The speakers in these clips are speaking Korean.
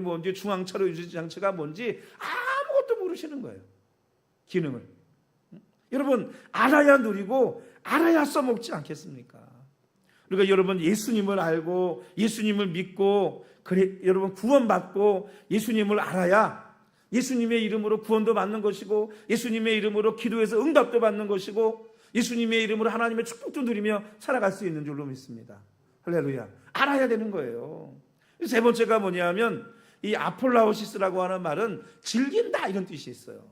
뭔지, 중앙차로 유지 장치가 뭔지 아무것도 모르시는 거예요. 기능을. 여러분, 알아야 누리고 알아야 써먹지 않겠습니까? 그러니까 여러분, 예수님을 알고 예수님을 믿고, 그래, 여러분 구원받고 예수님을 알아야 예수님의 이름으로 구원도 받는 것이고, 예수님의 이름으로 기도해서 응답도 받는 것이고, 예수님의 이름으로 하나님의 축복도 누리며 살아갈 수 있는 줄로 믿습니다. 할렐루야. 알아야 되는 거예요. 세 번째가 뭐냐면, 이 아폴라오시스라고 하는 말은 즐긴다, 이런 뜻이 있어요.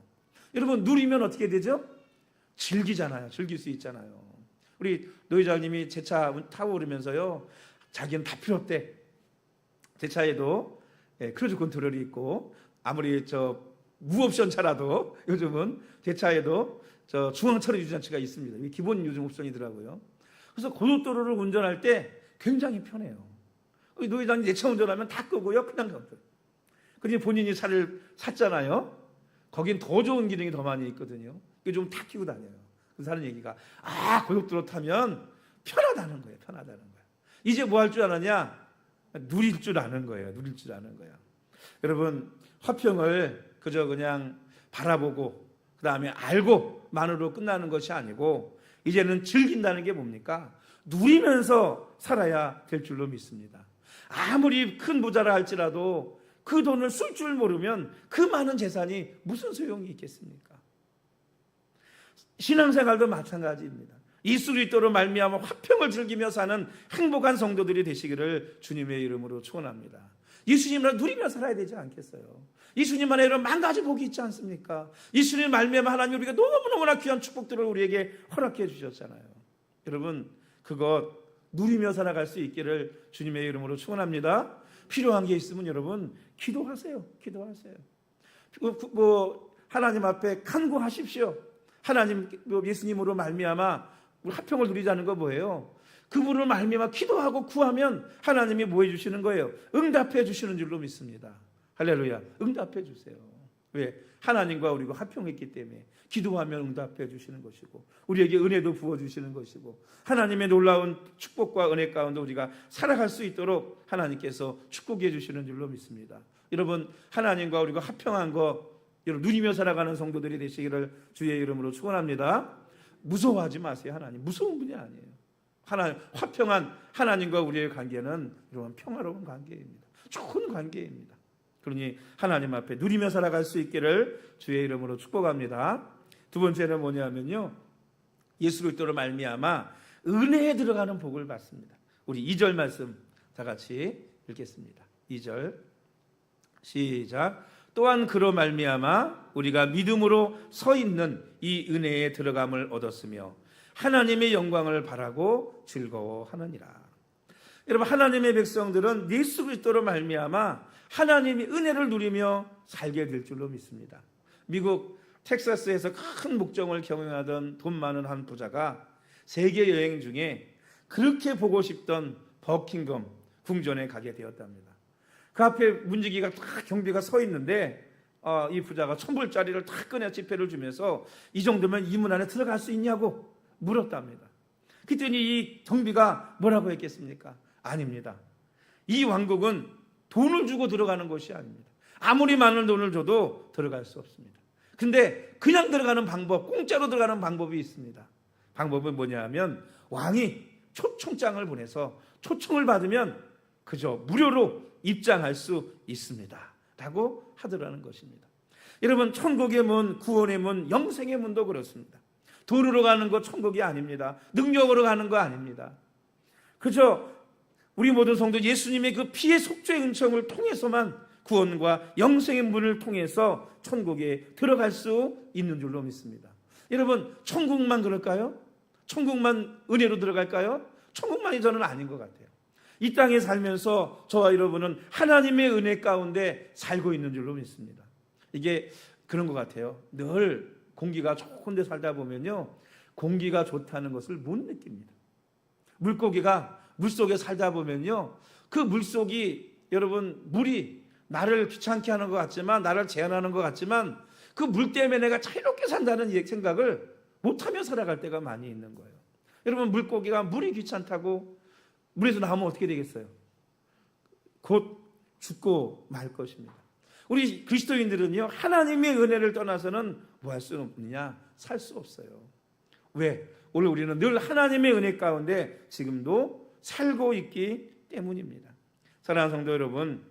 여러분, 누리면 어떻게 되죠? 즐기잖아요. 즐길 수 있잖아요. 우리 노회장님이 제 차 타고 오르면서요, 자기는 다 필요 없대. 제 차에도 크루즈 컨트롤이 있고, 아무리 무옵션 차라도 요즘은 제 차에도 중앙차로 유지장치가 있습니다. 이게 기본 요즘 옵션이더라고요. 그래서 고속도로를 운전할 때 굉장히 편해요. 노 회장님 내 차 운전하면 다 끄고요, 그냥 가요. 그런데 본인이 차를 샀잖아요. 거긴 더 좋은 기능이 더 많이 있거든요. 이게 좀 다 끼고 다녀요. 그래서 하는 얘기가, 고속도로 타면 편하다는 거예요. 편하다는 거예요. 이제 뭐 할 줄 아느냐? 누릴 줄 아는 거예요. 누릴 줄 아는 거예요. 여러분, 화평을 그저 그냥 바라보고 그 다음에 알고만으로 끝나는 것이 아니고, 이제는 즐긴다는 게 뭡니까? 누리면서 살아야 될 줄로 믿습니다. 아무리 큰 부자라 할지라도 그 돈을 쓸 줄 모르면 그 많은 재산이 무슨 소용이 있겠습니까? 신앙생활도 마찬가지입니다. 예수 그리스도로 말미암아 화평을 즐기며 사는 행복한 성도들이 되시기를 주님의 이름으로 축원합니다. 예수님을 누리며 살아야 되지 않겠어요? 예수님 안에 이런 만 가지 복이 있지 않습니까? 예수님 말미암아 하나님 우리가 너무너무나 귀한 축복들을 우리에게 허락해 주셨잖아요. 여러분, 그것 누리며 살아갈 수 있기를 주님의 이름으로 축원합니다. 필요한 게 있으면 여러분 기도하세요. 기도하세요. 하나님 앞에 간구하십시오. 하나님, 예수님으로 말미암아 우리 화평을 누리자는 거 뭐예요? 그분을 말미암아 기도하고 구하면 하나님이 뭐 해주시는 거예요? 응답해 주시는 줄로 믿습니다. 할렐루야. 응답해 주세요. 왜? 하나님과 우리가 화평했기 때문에 기도하면 응답해 주시는 것이고, 우리에게 은혜도 부어주시는 것이고, 하나님의 놀라운 축복과 은혜 가운데 우리가 살아갈 수 있도록 하나님께서 축복해 주시는 줄로 믿습니다. 여러분, 하나님과 우리가 화평한 거 여러분 누리며 살아가는 성도들이 되시기를 주의 이름으로 축원합니다. 무서워하지 마세요. 하나님 무서운 분이 아니에요. 화평한 하나님과 우리의 관계는 여러분 평화로운 관계입니다. 좋은 관계입니다. 그러니 하나님 앞에 누리며 살아갈 수 있기를 주의 이름으로 축복합니다. 두 번째는 뭐냐면요, 예수 그리스도로 말미암아 은혜에 들어가는 복을 받습니다. 우리 2절 말씀 다 같이 읽겠습니다. 2절 시작. 또한 그로 말미암아 우리가 믿음으로 서 있는 이 은혜에 들어감을 얻었으며 하나님의 영광을 바라고 즐거워하느니라. 여러분, 하나님의 백성들은 예수 그리스도로 말미암아 하나님의 은혜를 누리며 살게 될 줄로 믿습니다. 미국 텍사스에서 큰 목정을 경영하던 돈 많은 한 부자가 세계 여행 중에 그렇게 보고 싶던 버킹엄 궁전에 가게 되었답니다. 그 앞에 문지기가 딱 경비가 서 있는데 이 부자가 1,000불짜리를 딱 꺼내 지폐를 주면서 이 정도면 이 문 안에 들어갈 수 있냐고 물었답니다. 그랬더니 이 경비가 뭐라고 했겠습니까? 아닙니다. 이 왕국은 돈을 주고 들어가는 것이 아닙니다. 아무리 많은 돈을 줘도 들어갈 수 없습니다. 근데 그냥 들어가는 방법, 공짜로 들어가는 방법이 있습니다. 방법은 뭐냐 하면 왕이 초청장을 보내서 초청을 받으면 그저 무료로 입장할 수 있습니다 라고 하더라는 것입니다. 여러분, 천국의 문, 구원의 문, 영생의 문도 그렇습니다. 돈으로 가는 거 천국이 아닙니다. 능력으로 가는 거 아닙니다. 그저 우리 모든 성도 예수님의 그 피의 속죄의 은총을 통해서만 구원과 영생의 문을 통해서 천국에 들어갈 수 있는 줄로 믿습니다. 여러분, 천국만 그럴까요? 천국만 은혜로 들어갈까요? 천국만이 저는 아닌 것 같아요. 이 땅에 살면서 저와 여러분은 하나님의 은혜 가운데 살고 있는 줄로 믿습니다. 이게 그런 것 같아요. 늘 공기가 좋은 데 살다 보면요, 공기가 좋다는 것을 못 느낍니다. 물고기가 물속에 살다 보면요, 그 물속이 여러분 물이 나를 귀찮게 하는 것 같지만, 나를 제한하는 것 같지만 그 물 때문에 내가 자유롭게 산다는 생각을 못하며 살아갈 때가 많이 있는 거예요. 여러분, 물고기가 물이 귀찮다고 물에서 나오면 어떻게 되겠어요? 곧 죽고 말 것입니다. 우리 그리스도인들은요, 하나님의 은혜를 떠나서는 뭐 할 수 없느냐? 살 수 없어요. 왜? 오늘 우리는 늘 하나님의 은혜 가운데 지금도 살고 있기 때문입니다. 사랑하는 성도 여러분,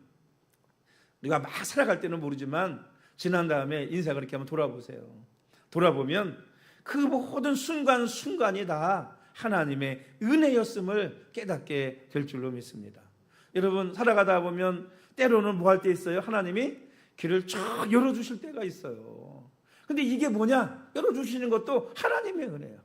우리가 막 살아갈 때는 모르지만 지난 다음에 인생을 이렇게 한번 돌아보세요. 돌아보면 그 모든 순간순간이 다 하나님의 은혜였음을 깨닫게 될 줄로 믿습니다. 여러분, 살아가다 보면 때로는 뭐 할 때 있어요? 하나님이 길을 쫙 열어주실 때가 있어요. 근데 이게 뭐냐? 열어주시는 것도 하나님의 은혜예요.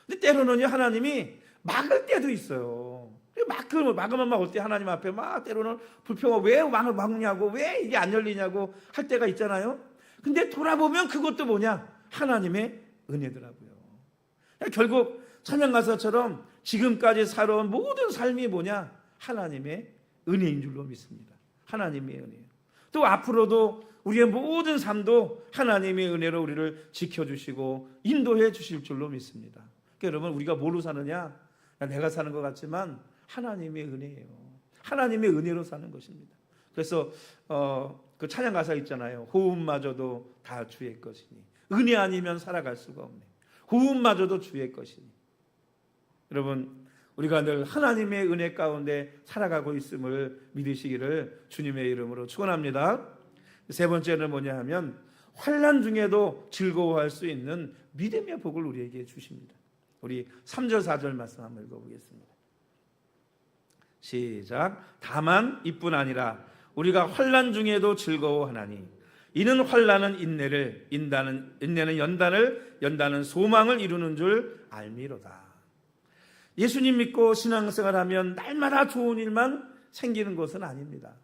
근데 때로는요, 하나님이 막을 때도 있어요. 막으면 막 올 때 하나님 앞에 막 때로는 불평하고 왜 막냐고, 왜 이게 안 열리냐고 할 때가 있잖아요. 근데 돌아보면 그것도 뭐냐? 하나님의 은혜더라고요. 결국 찬양가사처럼 지금까지 살아온 모든 삶이 뭐냐? 하나님의 은혜인 줄로 믿습니다. 하나님의 은혜예요. 또 앞으로도 우리의 모든 삶도 하나님의 은혜로 우리를 지켜주시고 인도해 주실 줄로 믿습니다. 그러니까 여러분, 우리가 뭐로 사느냐? 내가 사는 것 같지만 하나님의 은혜예요. 하나님의 은혜로 사는 것입니다. 그래서 그 찬양 가사 있잖아요. 호흡마저도 다 주의 것이니 은혜 아니면 살아갈 수가 없네. 호흡마저도 주의 것이니. 여러분, 우리가 늘 하나님의 은혜 가운데 살아가고 있음을 믿으시기를 주님의 이름으로 축원합니다. 세 번째는 뭐냐 하면 환난 중에도 즐거워할 수 있는 믿음의 복을 우리에게 주십니다. 우리 3절 4절 말씀 한번 읽어보겠습니다. 시작. 다만 이뿐 아니라 우리가 환난 중에도 즐거워하나니 이는 환난은 인내를, 인내는 연단을, 연단은 소망을 이루는 줄 알미로다. 예수님 믿고 신앙생활하면 날마다 좋은 일만 생기는 것은 아닙니다.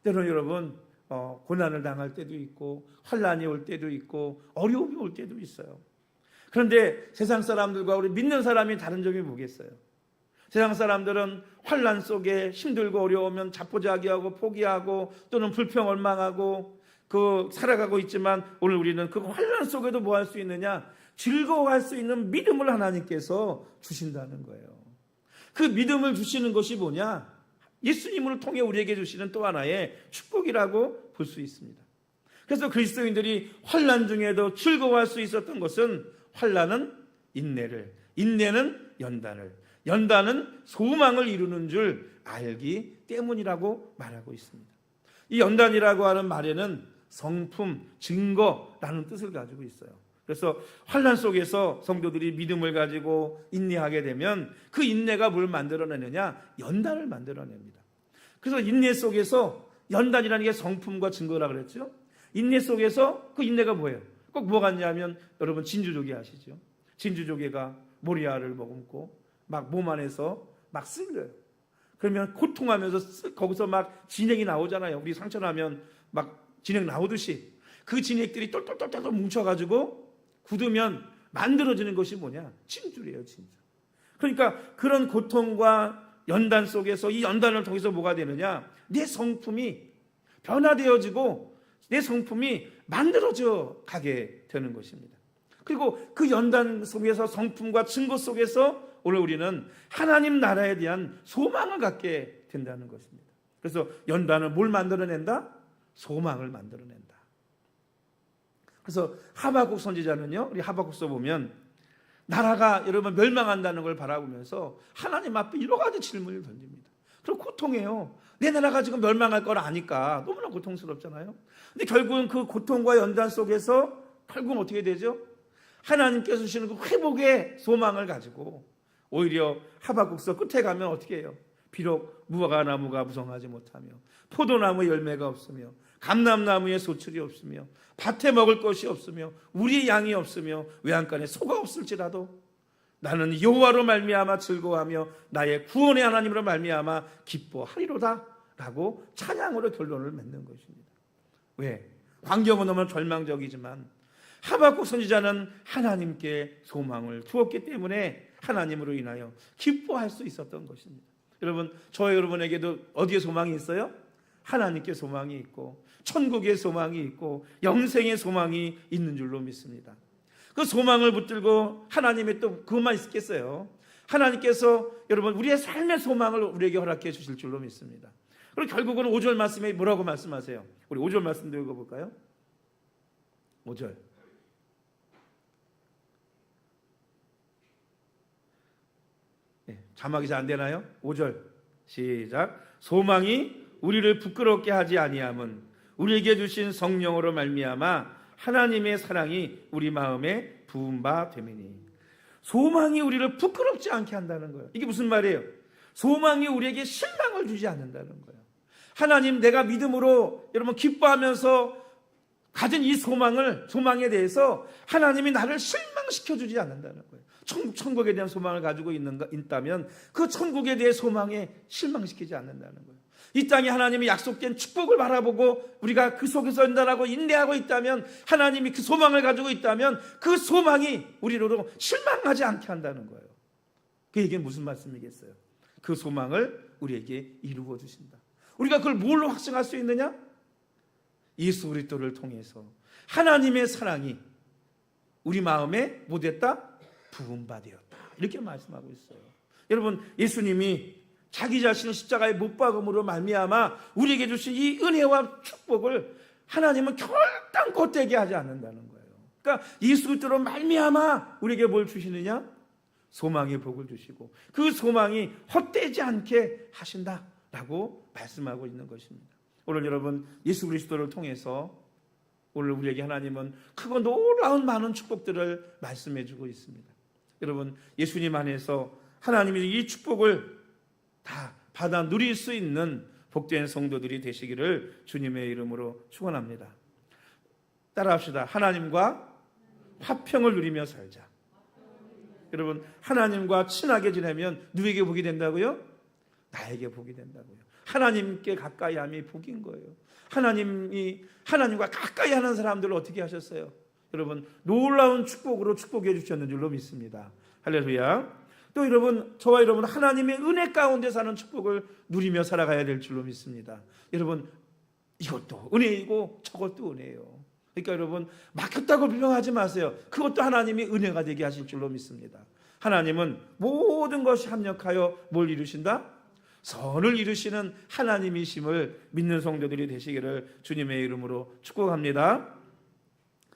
때로는 여러분 고난을 당할 때도 있고 환난이 올 때도 있고 어려움이 올 때도 있어요. 그런데 세상 사람들과 우리 믿는 사람이 다른 점이 뭐겠어요? 세상 사람들은 환난 속에 힘들고 어려우면 자포자기하고 포기하고 또는 불평원망하고 살아가고 있지만 오늘 우리는 그 환난 속에도 뭐 할 수 있느냐? 즐거워할 수 있는 믿음을 하나님께서 주신다는 거예요. 그 믿음을 주시는 것이 뭐냐? 예수님을 통해 우리에게 주시는 또 하나의 축복이라고 볼 수 있습니다. 그래서 그리스도인들이 환난 중에도 즐거워할 수 있었던 것은 환난은 인내를, 인내는 연단을, 연단은 소망을 이루는 줄 알기 때문이라고 말하고 있습니다. 이 연단이라고 하는 말에는 성품, 증거라는 뜻을 가지고 있어요. 그래서 환난 속에서 성도들이 믿음을 가지고 인내하게 되면 그 인내가 뭘 만들어내느냐? 연단을 만들어냅니다. 그래서 인내 속에서 연단이라는 게 성품과 증거라고 그랬죠. 인내 속에서 그 인내가 뭐예요? 꼭 뭐 같냐면 여러분 진주조개 아시죠? 진주조개가 모리아를 머금고 막 몸 안에서 막 쓸려요. 그러면 고통하면서 거기서 막 진액이 나오잖아요. 우리 상처나면 막 진액 나오듯이 그 진액들이 똘똘똘똘 뭉쳐가지고 굳으면 만들어지는 것이 뭐냐? 진주래요, 진주. 그러니까 그런 고통과 연단 속에서 이 연단을 통해서 뭐가 되느냐? 내 성품이 변화되어지고 내 성품이 만들어져 가게 되는 것입니다. 그리고 그 연단 속에서 성품과 증거 속에서 오늘 우리는 하나님 나라에 대한 소망을 갖게 된다는 것입니다. 그래서 연단은 뭘 만들어낸다? 소망을 만들어낸다. 그래서 하박국 선지자는요, 우리 하박국서 보면 나라가 여러분 멸망한다는 걸 바라보면서 하나님 앞에 여러 가지 질문을 던집니다. 그리고 고통해요. 내 나라가 지금 멸망할 걸 아니까 너무나 고통스럽잖아요. 근데 결국은 그 고통과 연단 속에서 결국은 어떻게 되죠? 하나님께서 주시는 그 회복의 소망을 가지고 오히려 하박국서 끝에 가면 어떻게 해요? 비록 무화과나무가 무성하지 못하며 포도나무에 열매가 없으며 감람나무에 소출이 없으며 밭에 먹을 것이 없으며 우리의 양이 없으며 외양간에 소가 없을지라도 나는 여호와로 말미암아 즐거워하며 나의 구원의 하나님으로 말미암아 기뻐하리로다 라고 찬양으로 결론을 맺는 것입니다. 왜? 환경은 너무 절망적이지만 하박국 선지자는 하나님께 소망을 두었기 때문에 하나님으로 인하여 기뻐할 수 있었던 것입니다. 여러분, 저와 여러분에게도 어디에 소망이 있어요? 하나님께 소망이 있고 천국의 소망이 있고 영생의 소망이 있는 줄로 믿습니다. 그 소망을 붙들고 하나님의 또 그것만 있겠어요? 하나님께서 여러분 우리의 삶의 소망을 우리에게 허락해 주실 줄로 믿습니다. 그리고 결국은 5절 말씀에 뭐라고 말씀하세요? 우리 5절 말씀도 읽어볼까요? 5절. 자막이 잘 안 되나요? 5절 시작. 소망이 우리를 부끄럽게 하지 아니함은 우리에게 주신 성령으로 말미암아 하나님의 사랑이 우리 마음에 부은 바 됨이니. 소망이 우리를 부끄럽지 않게 한다는 거예요. 이게 무슨 말이에요? 소망이 우리에게 실망을 주지 않는다는 거예요. 하나님, 내가 믿음으로 여러분 기뻐하면서 가진 이 소망에 대해서 하나님이 나를 실망시켜 주지 않는다는 거예요. 천국에 대한 소망을 가지고 있다면 그 천국에 대해 소망에 실망시키지 않는다는 거예요. 이 땅에 하나님이 약속된 축복을 바라보고 우리가 그 속에서 연단하고 인내하고 있다면, 하나님이 그 소망을 가지고 있다면 그 소망이 우리로 실망하지 않게 한다는 거예요. 그게 무슨 말씀이겠어요? 그 소망을 우리에게 이루어 주신다. 우리가 그걸 뭘로 확증할 수 있느냐? 예수 그리스도를 통해서 하나님의 사랑이 우리 마음에 못했다? 부은 바 되었다. 이렇게 말씀하고 있어요. 여러분, 예수님이 자기 자신을 십자가에 못 박음으로 말미암아 우리에게 주신 이 은혜와 축복을 하나님은 결단코 헛되게 하지 않는다는 거예요. 그러니까 예수 그리스도로 말미암아 우리에게 뭘 주시느냐? 소망의 복을 주시고 그 소망이 헛되지 않게 하신다라고 말씀하고 있는 것입니다. 오늘 여러분, 예수 그리스도를 통해서 오늘 우리에게 하나님은 크고 놀라운 많은 축복들을 말씀해 주고 있습니다. 여러분, 예수님 안에서 하나님이 이 축복을 다 받아 누릴 수 있는 복된 성도들이 되시기를 주님의 이름으로 축원합니다. 따라합시다. 하나님과 화평을 누리며 살자. 여러분, 하나님과 친하게 지내면 누구에게 복이 된다고요? 나에게 복이 된다고요. 하나님께 가까이 함이 복인 거예요. 하나님과 가까이 하는 사람들을 어떻게 하셨어요? 여러분, 놀라운 축복으로 축복해 주셨는 줄로 믿습니다. 할렐루야. 또 여러분, 저와 여러분 하나님의 은혜 가운데 사는 축복을 누리며 살아가야 될 줄로 믿습니다. 여러분, 이것도 은혜이고 저것도 은혜예요. 그러니까 여러분, 막혔다고 비방하지 마세요. 그것도 하나님이 은혜가 되게 하실 줄로 믿습니다. 하나님은 모든 것이 합력하여 뭘 이루신다? 선을 이루시는 하나님이심을 믿는 성도들이 되시기를 주님의 이름으로 축복합니다.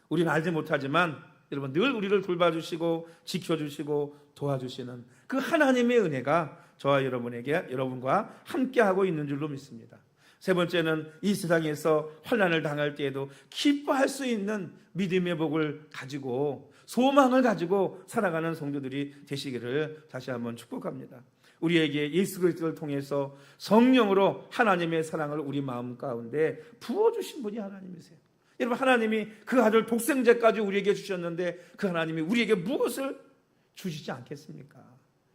우리는 알지 못하지만 여러분, 늘 우리를 돌봐주시고 지켜주시고 도와주시는 그 하나님의 은혜가 저와 여러분과 함께하고 있는 줄로 믿습니다. 세 번째는 이 세상에서 환난을 당할 때에도 기뻐할 수 있는 믿음의 복을 가지고 소망을 가지고 살아가는 성도들이 되시기를 다시 한번 축복합니다. 우리에게 예수 그리스도를 통해서 성령으로 하나님의 사랑을 우리 마음 가운데 부어주신 분이 하나님이세요. 여러분, 하나님이 그 아들 독생자까지 우리에게 주셨는데 그 하나님이 우리에게 무엇을 주시지 않겠습니까?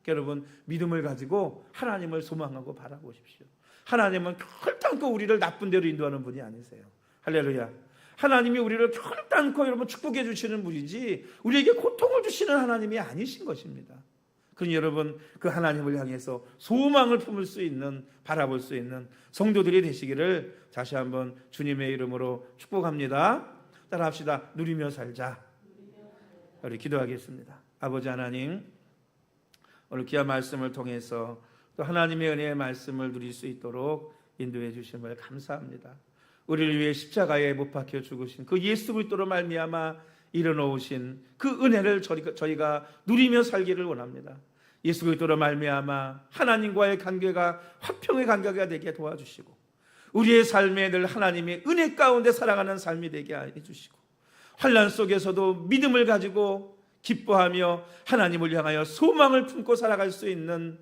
여러분, 믿음을 가지고 하나님을 소망하고 바라보십시오. 하나님은 결단코 우리를 나쁜 데로 인도하는 분이 아니세요. 할렐루야. 하나님이 우리를 결단코 여러분 축복해 주시는 분이지 우리에게 고통을 주시는 하나님이 아니신 것입니다. 그러니 여러분, 그 하나님을 향해서 소망을 품을 수 있는, 바라볼 수 있는 성도들이 되시기를 다시 한번 주님의 이름으로 축복합니다. 따라합시다. 누리며 살자. 우리 기도하겠습니다. 아버지 하나님, 오늘 귀한 말씀을 통해서 또 하나님의 은혜의 말씀을 누릴 수 있도록 인도해 주심을 감사합니다. 우리를 위해 십자가에 못 박혀 죽으신 그 예수 그리스도로 말미암아 일어놓으신 그 은혜를 저희가 누리며 살기를 원합니다. 예수 그리스도로 말미암아 하나님과의 관계가 화평의 관계가 되게 도와주시고 우리의 삶에 늘 하나님의 은혜 가운데 살아가는 삶이 되게 해주시고 환난 속에서도 믿음을 가지고 기뻐하며 하나님을 향하여 소망을 품고 살아갈 수 있는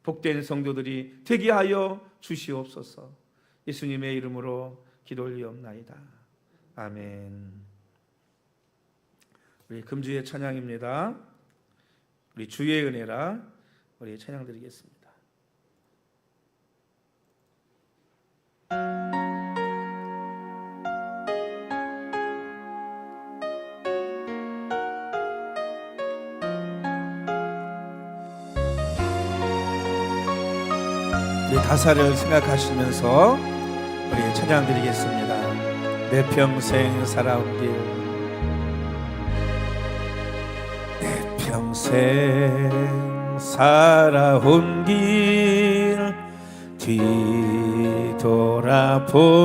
복된 성도들이 되게 하여 주시옵소서. 예수님의 이름으로 기도 올리옵나이다. 아멘. 우리 금주의 찬양입니다. 우리 주의 은혜라 우리 찬양 드리겠습니다. 우리 가사를 생각하시면서 우리 찬양 드리겠습니다. 내 평생 살아온 길, 내 평생 살아온 길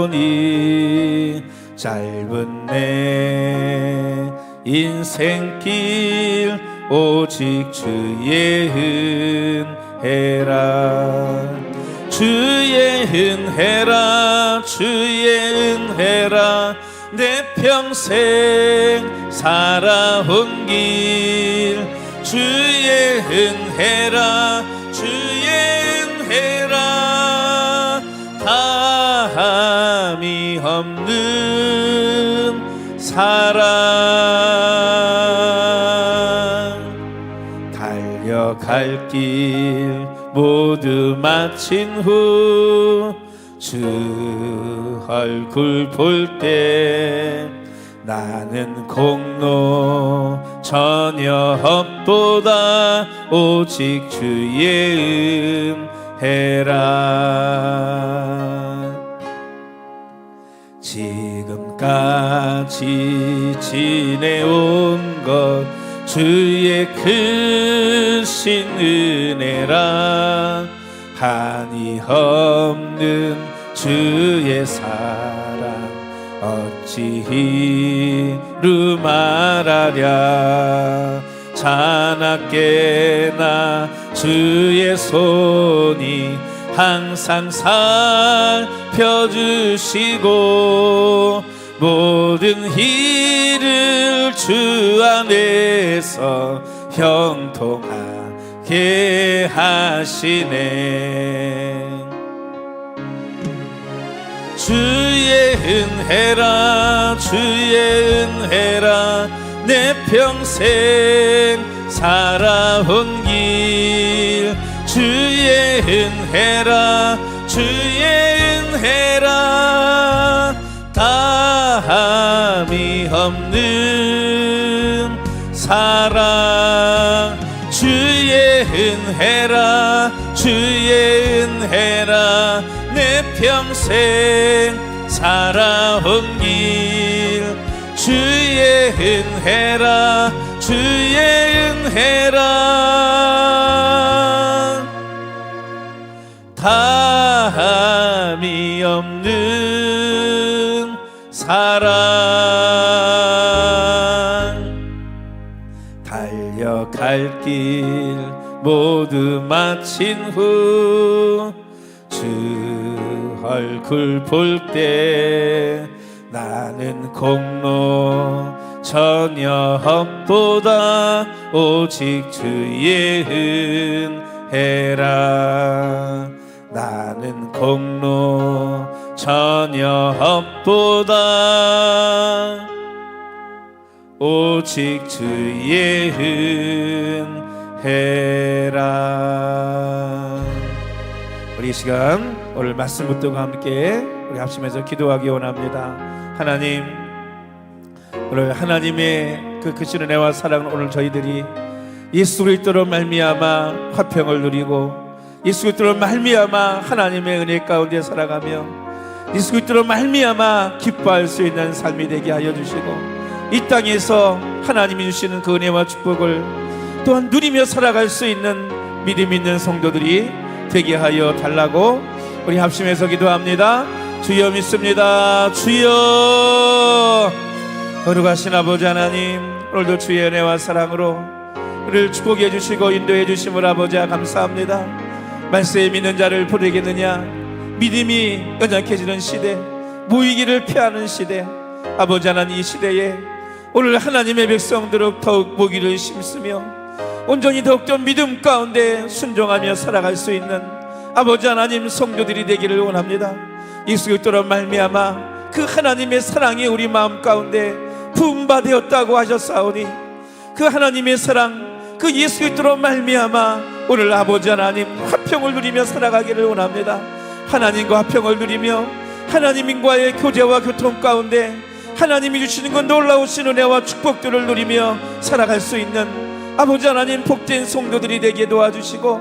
뒤돌아보니 짧은 내 인생길 오직 주의 은혜라. 주의 은혜라, 주의 은혜라. 내 평생 살아온 길 주의 은혜라, 주의 은혜라. 다함이 없는 사랑. 달려갈 길 모두 마친 후 주 얼굴 볼 때 나는 공로 전혀 없도다 오직 주의 은혜라. 지금까지 지내온 것 주의 크신 은혜라. 한이 없는 주의 사랑 어찌 이루 말하랴. 자나깨나 주의 손이 항상 살펴주시고 모든 일을 주 안에서 형통하게 하시네. 주의 은혜라, 주의 은혜라. 내 평생 살아온 길 주의 은혜라, 주의 은혜라. 다함이 없는 사랑 주의 은혜라, 주의 은혜라. 내 평생 살아온 길 주의 은혜라, 주의 은혜라. 다함이 없는 사랑. 달려갈 길 모두 마친 후 주 얼굴 볼 때 나는 공로 전혀 없도다 오직 주의 은혜라. 나는 공로 전혀 없도다 오직 주의 은혜라. 우리 이 시간 오늘 말씀 붙들고 함께 우리 합심해서 기도하기 원합니다. 하나님, 오늘 하나님의 그 크신 은혜와 사랑을 오늘 저희들이 예수 그리스도로 말미암아 화평을 누리고 예수 그리스도로 말미암아 하나님의 은혜 가운데 살아가며 예수 그리스도로 말미암아 기뻐할 수 있는 삶이 되게 하여 주시고 이 땅에서 하나님이 주시는 그 은혜와 축복을 또한 누리며 살아갈 수 있는 믿음 있는 성도들이 되게 하여 달라고 우리 합심해서 기도합니다. 주여 믿습니다. 주여. 거룩하신 아버지 하나님, 오늘도 주의 은혜와 사랑으로 우리를 축복해 주시고 인도해 주심을 아버지 감사합니다. 말씀에 믿는 자를 보내겠느냐. 믿음이 연약해지는 시대, 모이기를 피하는 시대, 아버지 하나님 이 시대에 오늘 하나님의 백성들은 더욱 모기를 심으며 온전히 더욱더 믿음 가운데 순종하며 살아갈 수 있는 아버지 하나님 성도들이 되기를 원합니다. 예수 그리스도로 말미암아 그 하나님의 사랑이 우리 마음 가운데 부음받았다고 하셨사오니 그 하나님의 사랑 그 예수 그리스도로 말미암아 오늘 아버지 하나님 화평을 누리며 살아가기를 원합니다. 하나님과 화평을 누리며 하나님과의 교제와 교통 가운데 하나님이 주시는 그 놀라우신 은혜와 축복들을 누리며 살아갈 수 있는 아버지 하나님 복된 성도들이 되게 도와주시고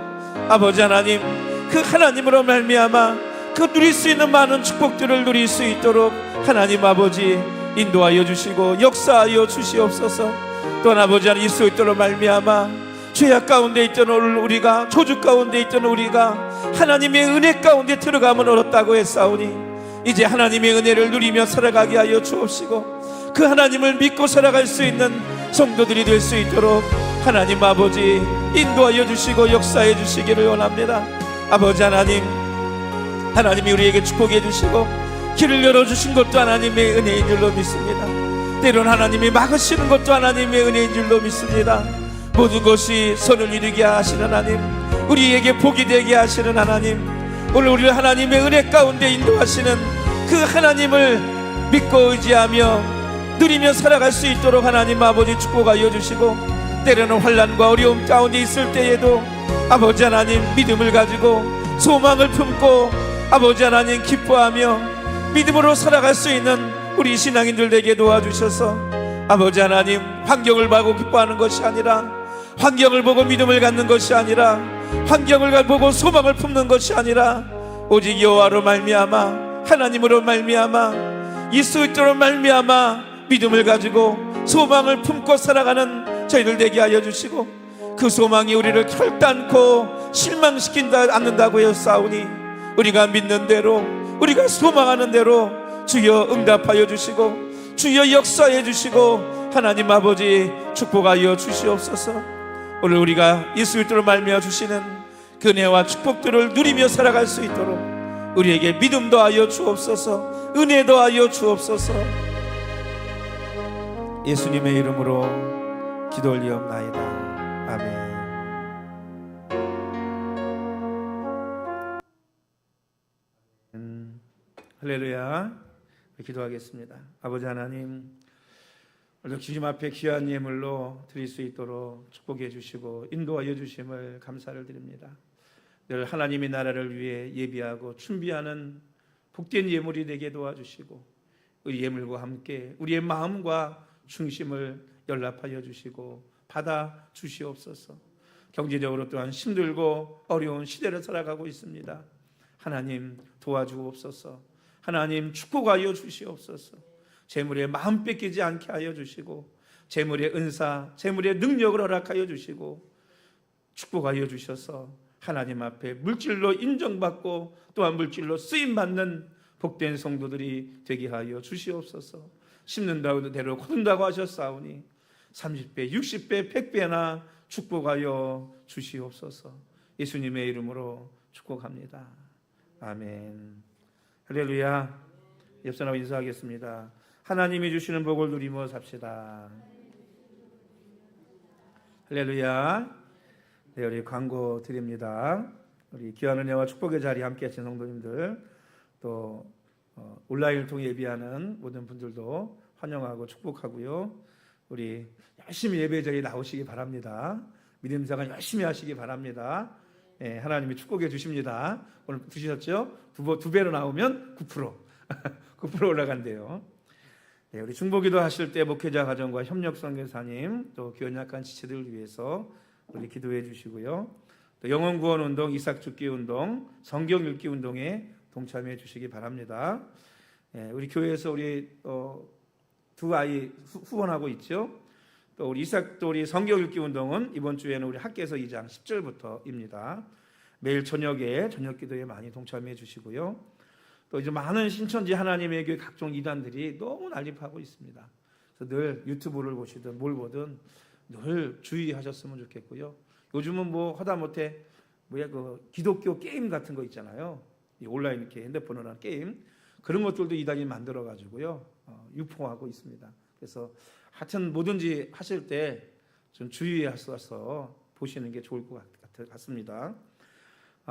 아버지 하나님 그 하나님으로 말미암아 그 누릴 수 있는 많은 축복들을 누릴 수 있도록 하나님 아버지 인도하여 주시고 역사하여 주시옵소서. 또한 아버지 하나님 예수 그리스도로 말미암아 죄악 가운데 있던 우리가, 조주 가운데 있던 우리가 하나님의 은혜 가운데 들어가면 얻었다고 했사오니 이제 하나님의 은혜를 누리며 살아가게 하여 주옵시고 그 하나님을 믿고 살아갈 수 있는 성도들이 될 수 있도록 하나님 아버지 인도하여 주시고 역사해 주시기를 원합니다. 아버지 하나님, 하나님이 우리에게 축복해 주시고 길을 열어주신 것도 하나님의 은혜인 줄로 믿습니다. 때론 하나님이 막으시는 것도 하나님의 은혜인 줄로 믿습니다. 모든 것이 선을 이루게 하시는 하나님, 우리에게 복이 되게 하시는 하나님, 오늘 우리를 하나님의 은혜 가운데 인도하시는 그 하나님을 믿고 의지하며 누리며 살아갈 수 있도록 하나님 아버지 축복하여 주시고 때로는 환난과 어려움 가운데 있을 때에도 아버지 하나님 믿음을 가지고 소망을 품고 아버지 하나님 기뻐하며 믿음으로 살아갈 수 있는 우리 신앙인들 되게 도와주셔서 아버지 하나님 환경을 보고 기뻐하는 것이 아니라 환경을 보고 믿음을 갖는 것이 아니라 환경을 보고 소망을 품는 것이 아니라 오직 여호와로 말미암아 하나님으로 말미암아 예수 그리스도로 말미암아 믿음을 가지고 소망을 품고 살아가는 저희들 되게 하여 주시고 그 소망이 우리를 결단코 실망시킨다 않는다고 했사오니 우리가 믿는 대로 우리가 소망하는 대로 주여 응답하여 주시고 주여 역사해 주시고 하나님 아버지 축복하여 주시옵소서. 오늘 우리가 예수 그리스도로 말미암아 주시는 그 은혜와 축복들을 누리며 살아갈 수 있도록 우리에게 믿음 더하여 주옵소서, 은혜 더하여 주옵소서. 예수님의 이름으로 기도 올리옵나이다. 아멘. 할렐루야. 기도하겠습니다. 아버지 하나님, 오늘 주님 앞에 귀한 예물로 드릴 수 있도록 축복해 주시고 인도하여 주심을 감사를 드립니다. 늘 하나님의 나라를 위해 예비하고 준비하는 복된 예물이 되게 도와주시고 우리 예물과 함께 우리의 마음과 중심을 연락하여 주시고 받아 주시옵소서. 경제적으로 또한 힘들고 어려운 시대를 살아가고 있습니다. 하나님 도와주옵소서. 하나님 축복하여 주시옵소서. 재물에 마음 뺏기지 않게 하여 주시고 재물의 은사, 재물의 능력을 허락하여 주시고 축복하여 주셔서 하나님 앞에 물질로 인정받고 또한 물질로 쓰임받는 복된 성도들이 되게 하여 주시옵소서. 심는다고 대로 거둔다고 하셨사오니 30배, 60배, 100배나 축복하여 주시옵소서. 예수님의 이름으로 축복합니다. 아멘. 할렐루야. 옆사람 인사하겠습니다. 하나님이 주시는 복을 누리며 삽시다. 할렐루야. 네, 우리 광고 드립니다. 우리 귀한 은혜와 축복의 자리에 함께 하신 성도님들 또 온라인을 통해 예비하는 모든 분들도 환영하고 축복하고요. 우리 열심히 예배 자리에 나오시기 바랍니다. 믿음 생활 열심히 하시기 바랍니다. 네, 하나님이 축복해 주십니다. 오늘 드셨죠? 두 배로 나오면 9% 9% 올라간대요. 네, 우리 중보기도 하실 때 목회자 가정과 협력 선교사님 또 교연 약한 지체들을 위해서 우리 기도해 주시고요. 또 영혼 구원 운동, 이삭 죽기 운동, 성경 읽기 운동에 동참해 주시기 바랍니다. 네, 우리 교회에서 우리 두 아이 후원하고 있죠. 또 우리 이삭도 우리 성경 읽기 운동은 이번 주에는 우리 학계에서 2장 10절부터입니다. 매일 저녁에 저녁 기도에 많이 동참해 주시고요. 또 이제 많은 신천지 하나님의 교회 각종 이단들이 너무 난립하고 있습니다. 그래서 늘 유튜브를 보시든 뭘 보든 늘 주의하셨으면 좋겠고요. 요즘은 뭐 하다못해 그 기독교 게임 같은 거 있잖아요. 온라인 이렇게 핸드폰으로 하는 게임 그런 것들도 이단이 만들어 가지고요 유포하고 있습니다. 그래서 하여튼 뭐든지 하실 때 좀 주의하셔서 보시는 게 좋을 것 같습니다.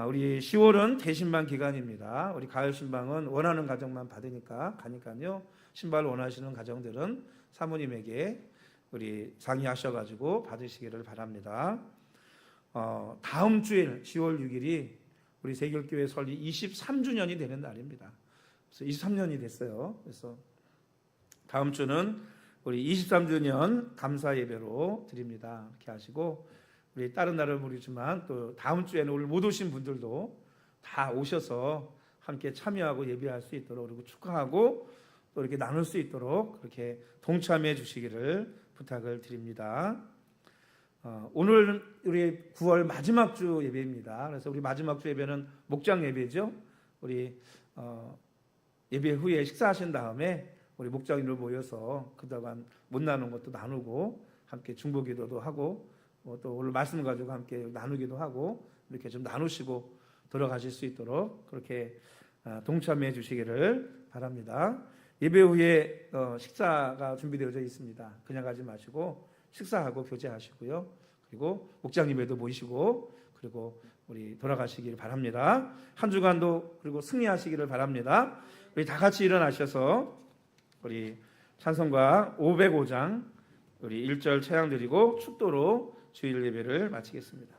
우리 10월은 대신방 기간입니다. 우리 가을 신방은 원하는 가정만 받으니까 가니까요. 신발 원하시는 가정들은 사모님에게 우리 상의하셔가지고 받으시기를 바랍니다. 다음 주일 10월 6일이 우리 세결교회 설립 23주년이 되는 날입니다. 그래서 23년이 됐어요. 그래서 다음 주는 우리 23주년 감사 예배로 드립니다. 이렇게 하시고 우리 다른 날은 모르지만 또 다음 주에는 오늘 못 오신 분들도 다 오셔서 함께 참여하고 예배할 수 있도록 그리고 축하하고 또 이렇게 나눌 수 있도록 그렇게 동참해 주시기를 부탁을 드립니다. 오늘 우리 9월 마지막 주 예배입니다. 그래서 우리 마지막 주 예배는 목장 예배죠. 우리 예배 후에 식사하신 다음에 우리 목장인들 모여서 그동안 못 나눈 것도 나누고 함께 중보기도도 하고 또 오늘 말씀 가지고 함께 나누기도 하고 이렇게 좀 나누시고 돌아가실 수 있도록 그렇게 동참해 주시기를 바랍니다. 예배 후에 식사가 준비되어져 있습니다. 그냥 가지 마시고 식사하고 교제하시고요. 그리고 목장 예배도 모이시고 그리고 우리 돌아가시기를 바랍니다. 한 주간도 그리고 승리하시기를 바랍니다. 우리 다 같이 일어나셔서 우리 찬송가 505장 우리 1절 찬양 드리고 축도로 주일 예배를 마치겠습니다.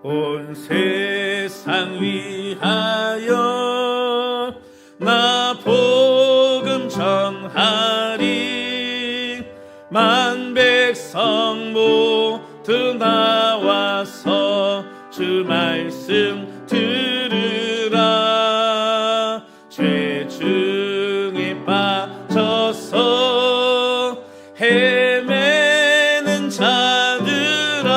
온 세상 위하여 나 복음 전하리 만 백성 모두 나와서 주 말씀 들으라 죄 중에 빠져서 헤매는 자들아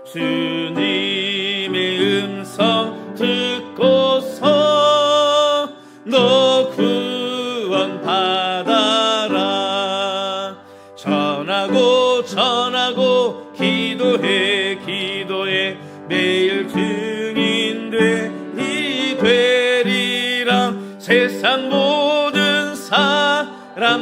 주님의 음성 듣고서 너 구원 받아라 전하고 기도해 매일 증인 되리라 세상 모든 사람